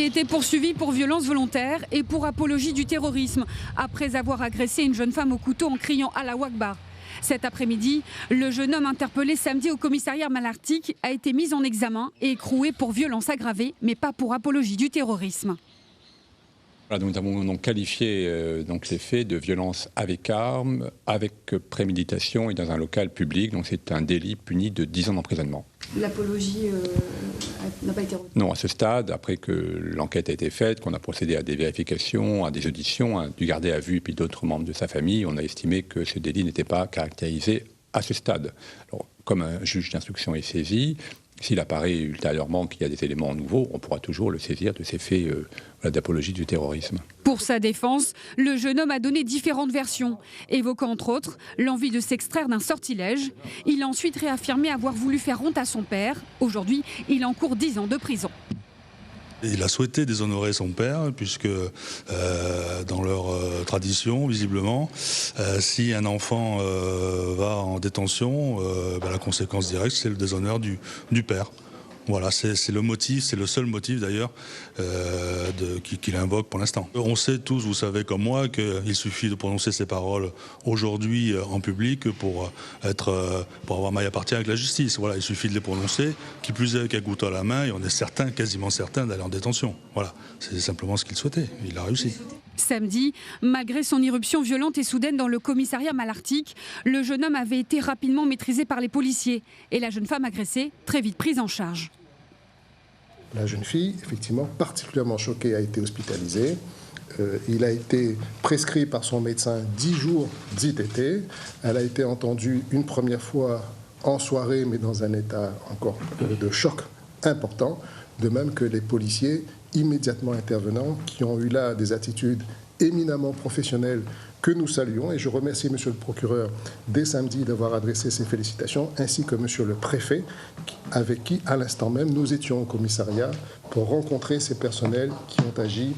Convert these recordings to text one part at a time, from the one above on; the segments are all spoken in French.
était poursuivi pour violence volontaire et pour apologie du terrorisme, après avoir agressé une jeune femme au couteau en criant Allahu Akbar. Cet après-midi, le jeune homme interpellé samedi au commissariat Malartic a été mis en examen et écroué pour violence aggravée, mais pas pour apologie du terrorisme. Voilà, nous avons donc qualifié les faits de violence avec arme, avec préméditation et dans un local public. Donc c'est un délit puni de 10 ans d'emprisonnement. L'apologie n'a pas été retenue? Non, à ce stade, après que l'enquête a été faite, qu'on a procédé à des vérifications, à des auditions, du gardé à vue et puis d'autres membres de sa famille, on a estimé que ce délit n'était pas caractérisé à ce stade. Alors, comme un juge d'instruction est saisi, s'il apparaît ultérieurement qu'il y a des éléments nouveaux, on pourra toujours le saisir de ces faits d'apologie du terrorisme. Pour sa défense, le jeune homme a donné différentes versions, évoquant entre autres l'envie de s'extraire d'un sortilège. Il a ensuite réaffirmé avoir voulu faire honte à son père. Aujourd'hui, il encourt 10 ans de prison. Il a souhaité déshonorer son père, puisque dans leur tradition, visiblement, si un enfant va en détention, la conséquence directe, c'est le déshonneur du père. Voilà, c'est le motif, c'est le seul motif d'ailleurs qu'il invoque pour l'instant. On sait tous, vous savez comme moi, qu'il suffit de prononcer ces paroles aujourd'hui en public pour avoir maille à partir avec la justice. Voilà, il suffit de les prononcer, qui plus est avec un couteau à la main, et on est certain, quasiment certain, d'aller en détention. Voilà, c'est simplement ce qu'il souhaitait. Il a réussi. Samedi, malgré son irruption violente et soudaine dans le commissariat Malartic, le jeune homme avait été rapidement maîtrisé par les policiers et la jeune femme agressée très vite prise en charge. La jeune fille, effectivement, particulièrement choquée, a été hospitalisée. Il a été prescrit par son médecin 10 jours d'ITT. Elle a été entendue une première fois en soirée, mais dans un état encore de choc important, de même que les policiers immédiatement intervenants qui ont eu là des attitudes éminemment professionnelles que nous saluons. Et je remercie Monsieur le procureur dès samedi d'avoir adressé ses félicitations, ainsi que Monsieur le préfet, avec qui, à l'instant même, nous étions au commissariat pour rencontrer ces personnels qui ont agi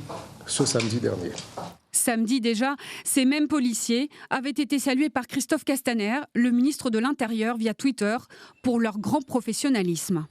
ce samedi dernier. Samedi déjà, ces mêmes policiers avaient été salués par Christophe Castaner, le ministre de l'Intérieur, via Twitter, pour leur grand professionnalisme.